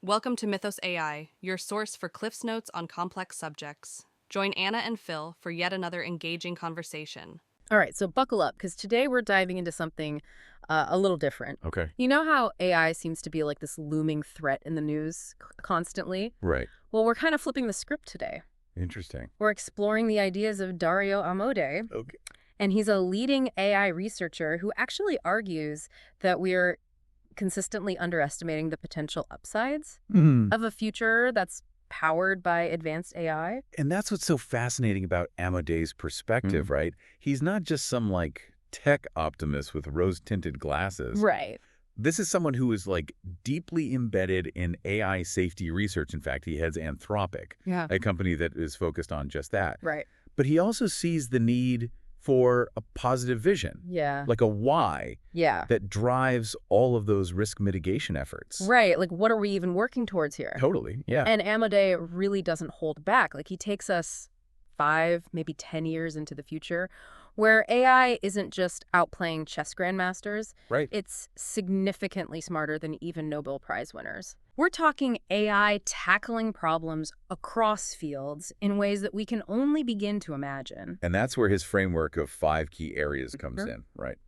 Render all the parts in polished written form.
Welcome to Mythos AI, your source for Cliff's Notes on complex subjects. Join Anna and Phil for yet another engaging conversation. All right, so buckle up, because today we're diving into something a little different. Okay. You know how AI seems to be like this looming threat in the news constantly? Right. Well, we're kind of flipping the script today. Interesting. We're exploring the ideas of Dario Amodei, Okay. and he's a leading AI researcher who actually argues that we're consistently underestimating the potential upsides of a future that's powered by advanced AI. And that's what's so fascinating about Amodei's perspective, right? He's not just some tech optimist with rose-tinted glasses. Right. This is someone who is deeply embedded in AI safety research. In fact, he heads Anthropic, Yeah. a company that is focused on just that. Right. But he also sees the need for a positive vision, Yeah. like a why Yeah. that drives all of those risk mitigation efforts. Right. Like, what are we even working towards here? Totally, yeah. And Amodei really doesn't hold back. Like, he takes us 5, maybe 10 years into the future, where AI isn't just outplaying chess grandmasters. Right. It's significantly smarter than even Nobel Prize winners. We're talking AI tackling problems across fields in ways that we can only begin to imagine. And that's where his framework of 5 key areas comes in, right?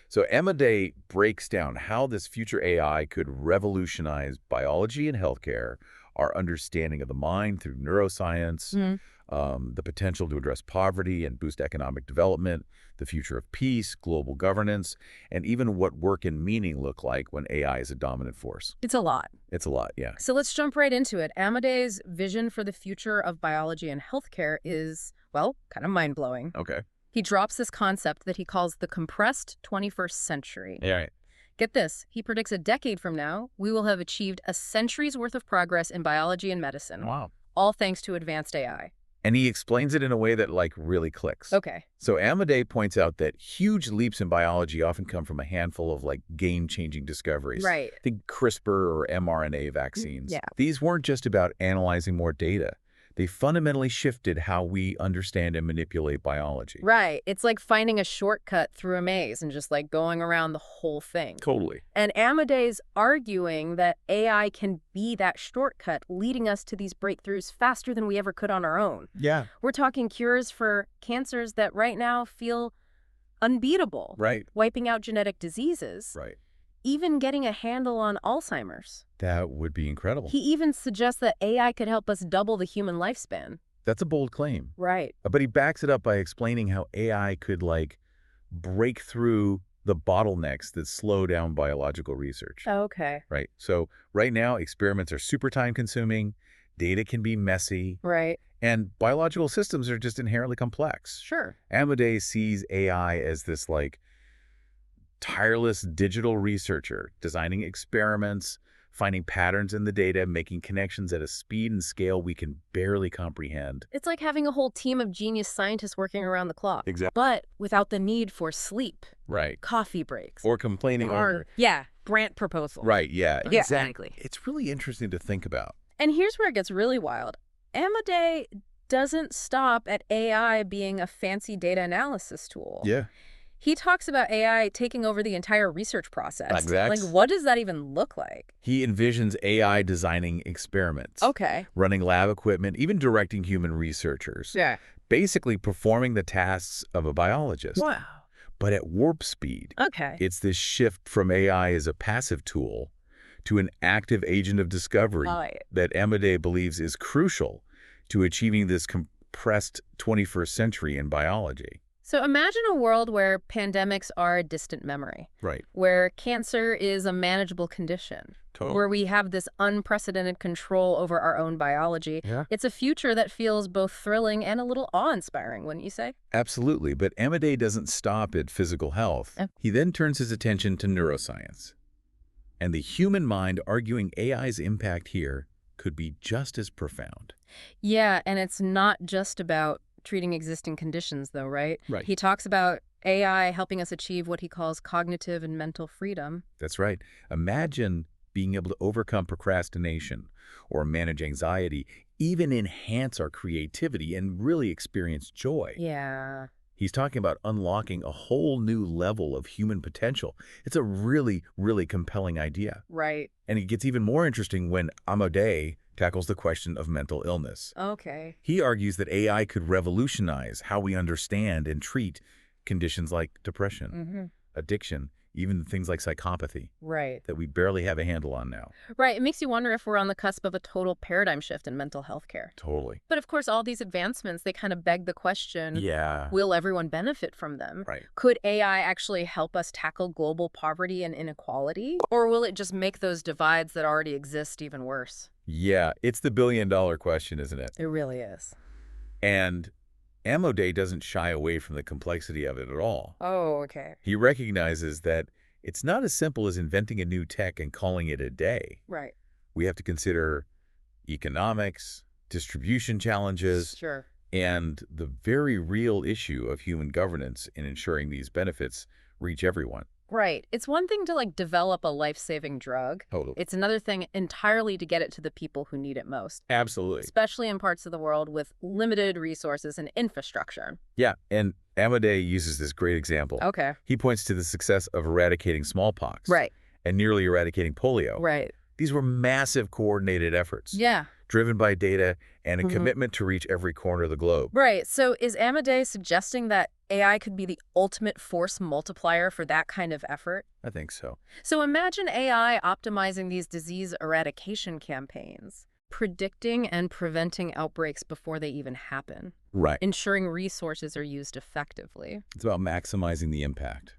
So Amodei breaks down how this future AI could revolutionize biology and healthcare, our understanding of the mind through neuroscience, the potential to address poverty and boost economic development, the future of peace, global governance, and even what work and meaning look like when AI is a dominant force. It's a lot. It's a lot, yeah. So let's jump right into it. Amodei's vision for the future of biology and healthcare is, well, kind of mind-blowing. Okay. He drops this concept that he calls the compressed 21st century. Yeah, right. Get this, he predicts a decade from now, we will have achieved a century's worth of progress in biology and medicine. Wow. All thanks to advanced AI. And he explains it in a way that really clicks. Okay. So Amodei points out that huge leaps in biology often come from a handful of game-changing discoveries. Right. Think CRISPR or mRNA vaccines. Yeah. These weren't just about analyzing more data. They fundamentally shifted how we understand and manipulate biology. Right. It's like finding a shortcut through a maze and just going around the whole thing. Totally. And Amodei's arguing that AI can be that shortcut, leading us to these breakthroughs faster than we ever could on our own. Yeah. We're talking cures for cancers that right now feel unbeatable. Right. Wiping out genetic diseases. Right. Even getting a handle on Alzheimer's. That would be incredible. He even suggests that AI could help us double the human lifespan. That's a bold claim. Right. But he backs it up by explaining how AI could break through the bottlenecks that slow down biological research. Okay. Right. So right now, experiments are super time-consuming, data can be messy, Right. and biological systems are just inherently complex. Sure. Amodei sees AI as this tireless digital researcher, designing experiments, finding patterns in the data, making connections at a speed and scale we can barely comprehend. It's like having a whole team of genius scientists working around the clock. Exactly. But without the need for sleep, Right. coffee breaks. Or complaining over. Yeah, grant proposal. Right, yeah. Yeah, exactly. It's really interesting to think about. And here's where it gets really wild. Amodei doesn't stop at AI being a fancy data analysis tool. Yeah. He talks about AI taking over the entire research process. Exactly. What does that even look like? He envisions AI designing experiments, Okay. running lab equipment, even directing human researchers, Yeah. basically performing the tasks of a biologist. Wow. But at warp speed. Okay. It's this shift from AI as a passive tool to an active agent of discovery Right. that Amodei believes is crucial to achieving this compressed 21st century in biology. So imagine a world where pandemics are a distant memory, Right. where cancer is a manageable condition, where we have this unprecedented control over our own biology. Yeah. It's a future that feels both thrilling and a little awe-inspiring, wouldn't you say? Absolutely, but Amodei doesn't stop at physical health. Oh. He then turns his attention to neuroscience and the human mind, arguing AI's impact here could be just as profound. Yeah, and it's not just about treating existing conditions, though, right? Right. He talks about AI helping us achieve what he calls cognitive and mental freedom. That's right. Imagine being able to overcome procrastination or manage anxiety, even enhance our creativity and really experience joy. Yeah. He's talking about unlocking a whole new level of human potential. It's a really, really compelling idea. Right. And it gets even more interesting when Amodei tackles the question of mental illness. Okay. He argues that AI could revolutionize how we understand and treat conditions like depression, addiction, even things like psychopathy Right. that we barely have a handle on now. Right. It makes you wonder if we're on the cusp of a total paradigm shift in mental health care. Totally. But of course, all these advancements, they kind of beg the question, Yeah. will everyone benefit from them? Right. Could AI actually help us tackle global poverty and inequality? Or will it just make those divides that already exist even worse? Yeah, it's the billion-dollar question, isn't it? It really is. And Amodei doesn't shy away from the complexity of it at all. Oh, okay. He recognizes that it's not as simple as inventing a new tech and calling it a day. Right. We have to consider economics, distribution challenges, Sure. and the very real issue of human governance in ensuring these benefits reach everyone. Right. It's one thing to develop a life-saving drug. Totally. It's another thing entirely to get it to the people who need it most, Absolutely. especially in parts of the world with limited resources and infrastructure. Yeah, and Amodei uses this great example. Okay. He points to the success of eradicating smallpox Right. and nearly eradicating polio. Right. These were massive coordinated efforts, Yeah. driven by data and a commitment to reach every corner of the globe. Right. So is Amodei suggesting that AI could be the ultimate force multiplier for that kind of effort? I think so. So imagine AI optimizing these disease eradication campaigns, predicting and preventing outbreaks before they even happen, Right. ensuring resources are used effectively. It's about maximizing the impact.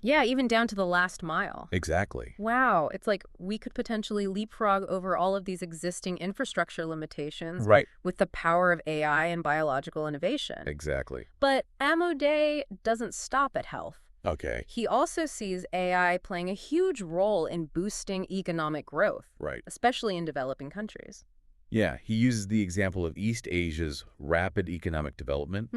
Yeah, even down to the last mile. Exactly. Wow, it's like we could potentially leapfrog over all of these existing infrastructure limitations Right. with the power of AI and biological innovation. Exactly. But Amodei doesn't stop at health. Okay. He also sees AI playing a huge role in boosting economic growth, Right. especially in developing countries. Yeah, he uses the example of East Asia's rapid economic development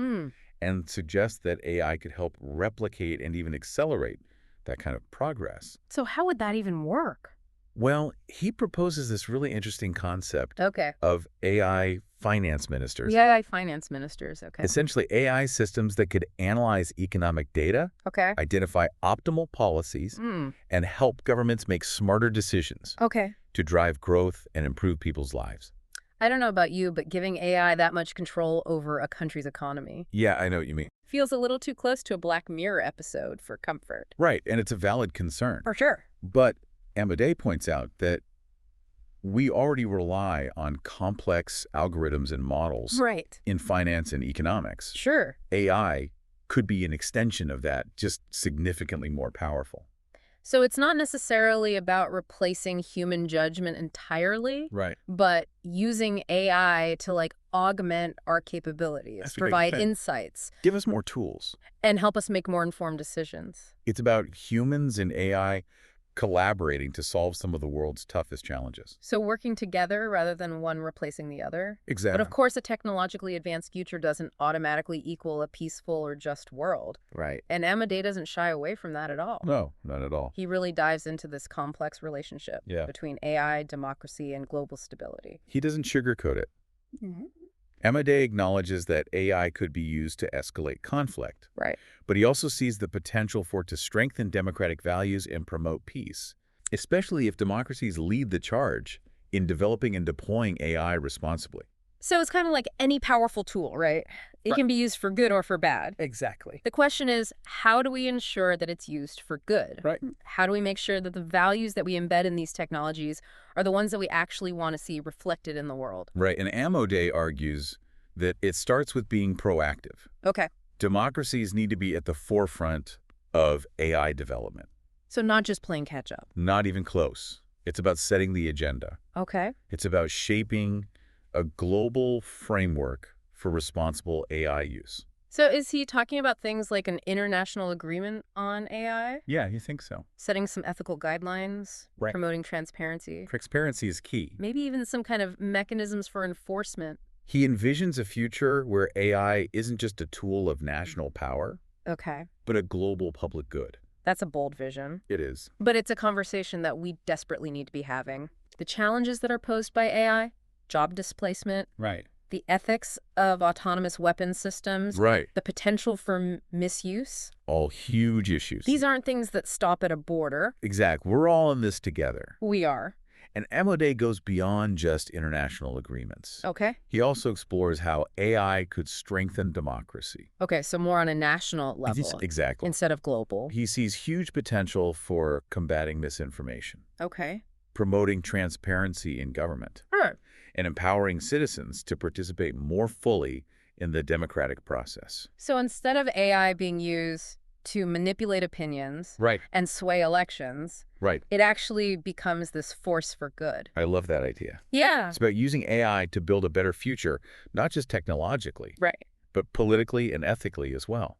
and suggests that AI could help replicate and even accelerate that kind of progress. So how would that even work? Well, he proposes this really interesting concept Okay. of AI finance ministers. AI finance ministers, okay. Essentially, AI systems that could analyze economic data, Okay. identify optimal policies, and help governments make smarter decisions Okay. to drive growth and improve people's lives. I don't know about you, but giving AI that much control over a country's economy Yeah, I know what you mean. feels a little too close to a Black Mirror episode for comfort. Right, and it's a valid concern. For sure. But Amodei points out that we already rely on complex algorithms and models Right. in finance and economics. Sure. AI could be an extension of that, just significantly more powerful. So it's not necessarily about replacing human judgment entirely, Right. but using AI to augment our capabilities, That's a big provide thing. insights, Give us more tools. and help us make more informed decisions. It's about humans and AI collaborating to solve some of the world's toughest challenges. So working together rather than one replacing the other. Exactly. But of course, a technologically advanced future doesn't automatically equal a peaceful or just world. Right. And Amodei doesn't shy away from that at all. No, not at all. He really dives into this complex relationship Yeah. between AI, democracy, and global stability. He doesn't sugarcoat it. Amodei acknowledges that AI could be used to escalate conflict, Right. but he also sees the potential for it to strengthen democratic values and promote peace, especially if democracies lead the charge in developing and deploying AI responsibly. So it's kind of like any powerful tool, right? It Right. can be used for good or for bad. Exactly. The question is, how do we ensure that it's used for good? Right. How do we make sure that the values that we embed in these technologies are the ones that we actually want to see reflected in the world? Right, and Amodei argues that it starts with being proactive. Okay. Democracies need to be at the forefront of AI development. So not just playing catch up. Not even close. It's about setting the agenda. Okay. It's about shaping a global framework for responsible AI use. So is he talking about things like an international agreement on AI? Yeah, you think so. Setting some ethical guidelines? Right. Promoting transparency? Transparency is key. Maybe even some kind of mechanisms for enforcement? He envisions a future where AI isn't just a tool of national power, Okay. but a global public good. That's a bold vision. It is. But it's a conversation that we desperately need to be having. The challenges that are posed by AI, job displacement, Right. the ethics of autonomous weapon systems, Right. the potential for misuse. All huge issues. These aren't things that stop at a border. Exact. We're all in this together. We are. And Amodei goes beyond just international agreements. Okay. He also explores how AI could strengthen democracy. Okay, so more on a national level Exactly. instead of global. He sees huge potential for combating misinformation, Okay. promoting transparency in government, Sure. and empowering citizens to participate more fully in the democratic process. So instead of AI being used to manipulate opinions Right. and sway elections, Right. it actually becomes this force for good. I love that idea. Yeah. It's about using AI to build a better future, not just technologically, Right. but politically and ethically as well.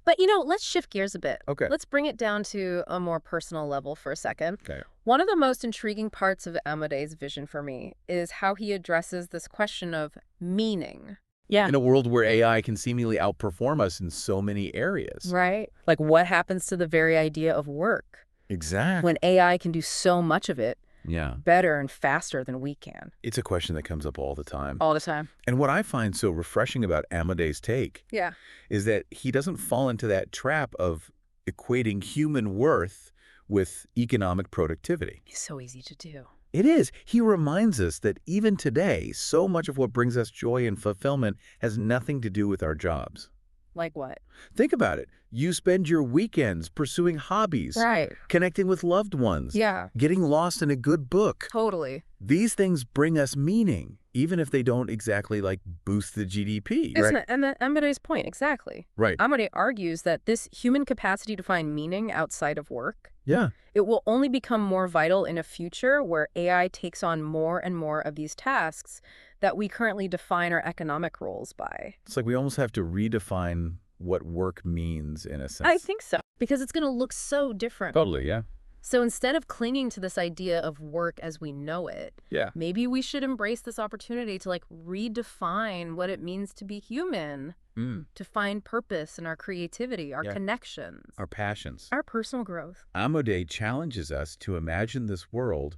But, let's shift gears a bit. Okay. Let's bring it down to a more personal level for a second. Okay. One of the most intriguing parts of Amodei's vision for me is how he addresses this question of meaning. Yeah. In a world where AI can seemingly outperform us in so many areas. Right. Like what happens to the very idea of work Exactly. when AI can do so much of it Yeah. better and faster than we can? It's a question that comes up all the time. All the time. And what I find so refreshing about Amodei's take Yeah. is that he doesn't fall into that trap of equating human worth with economic productivity. It's so easy to do. It is. He reminds us that even today, so much of what brings us joy and fulfillment has nothing to do with our jobs. Like what? Think about it. You spend your weekends pursuing hobbies, Right. connecting with loved ones, Yeah. getting lost in a good book. Totally. These things bring us meaning, even if they don't exactly boost the GDP. Isn't it? And Amodei's point, exactly. Right. Amodei argues that this human capacity to find meaning outside of work, Yeah. it will only become more vital in a future where AI takes on more and more of these tasks that we currently define our economic roles by. It's like we almost have to redefine what work means in a sense. I think so. Because it's going to look so different. Totally, yeah. So instead of clinging to this idea of work as we know it, Yeah. maybe we should embrace this opportunity to redefine what it means to be human, to find purpose in our creativity, our connections, Our passions. our personal growth. Amodei challenges us to imagine this world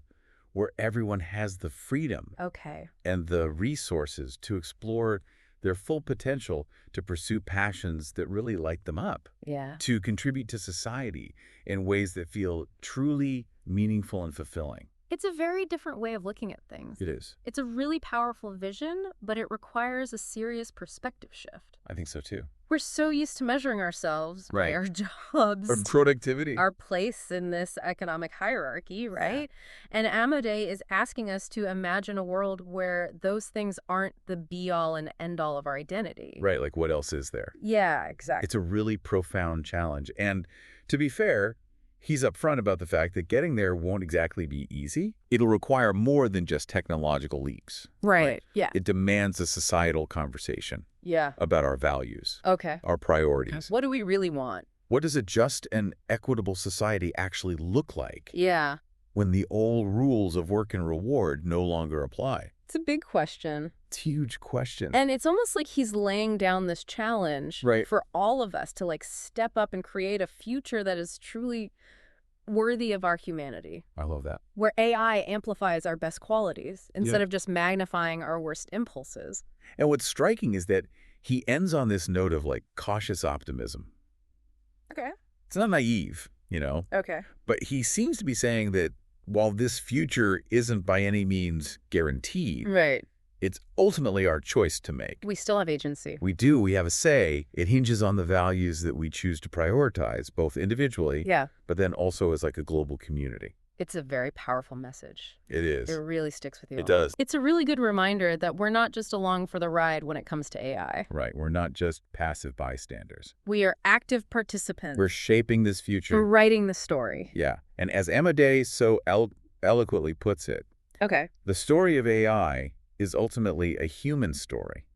where everyone has the freedom Okay. and the resources to explore their full potential to pursue passions that really light them up, Yeah. to contribute to society in ways that feel truly meaningful and fulfilling. It's a very different way of looking at things. It is. It's a really powerful vision, but it requires a serious perspective shift. I think so too. We're so used to measuring ourselves by Right. our jobs, productivity. our place in this economic hierarchy, right? And Amodei is asking us to imagine a world where those things aren't the be-all and end-all of our identity. Right, like what else is there? Yeah, exactly. It's a really profound challenge. And to be fair, he's upfront about the fact that getting there won't exactly be easy. It'll require more than just technological leaps. Right. Yeah. It demands a societal conversation Yeah. about our values, Okay. our priorities. What do we really want? What does a just and equitable society actually look like Yeah. when the old rules of work and reward no longer apply? It's a big question. It's a huge question. And it's almost like he's laying down this challenge for all of us to step up and create a future that is truly worthy of our humanity, I love that. where AI amplifies our best qualities instead of just magnifying our worst impulses. And what's striking is that he ends on this note of cautious optimism. Okay. It's not naive, Okay. but he seems to be saying that while this future isn't by any means guaranteed, Right. it's ultimately our choice to make. We still have agency. We do. We have a say. It hinges on the values that we choose to prioritize, both individually, Yeah. but then also as a global community. It's a very powerful message. It is. It really sticks with you. It does. It's a really good reminder that we're not just along for the ride when it comes to AI. Right. We're not just passive bystanders. We are active participants. We're shaping this We're future. writing the story. Yeah. And as Amodei so eloquently puts it, Okay. the story of AI is ultimately a human story.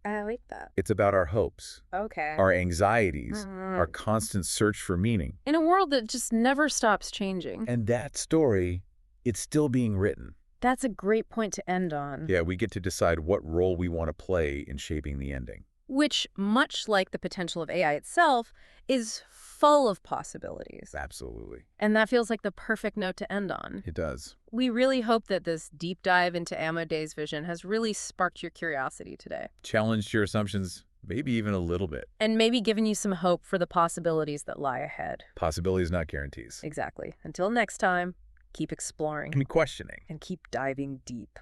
I like that. It's about our hopes, Okay. our anxieties, our constant search for meaning. In a world that just never stops changing. And that story, it's still being written. That's a great point to end on. Yeah, we get to decide what role we want to play in shaping the ending. which, much like the potential of AI itself, is full of possibilities. Absolutely. And that feels like the perfect note to end on. It does. We really hope that this deep dive into Amodei's vision has really sparked your curiosity today. Challenged your assumptions, maybe even a little bit. And maybe given you some hope for the possibilities that lie ahead. Possibilities, not guarantees. Exactly. Until next time, keep exploring. And questioning. And keep diving deep.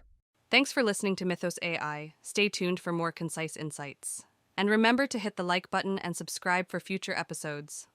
Thanks for listening to Mythos AI. Stay tuned for more concise insights. And remember to hit the like button and subscribe for future episodes.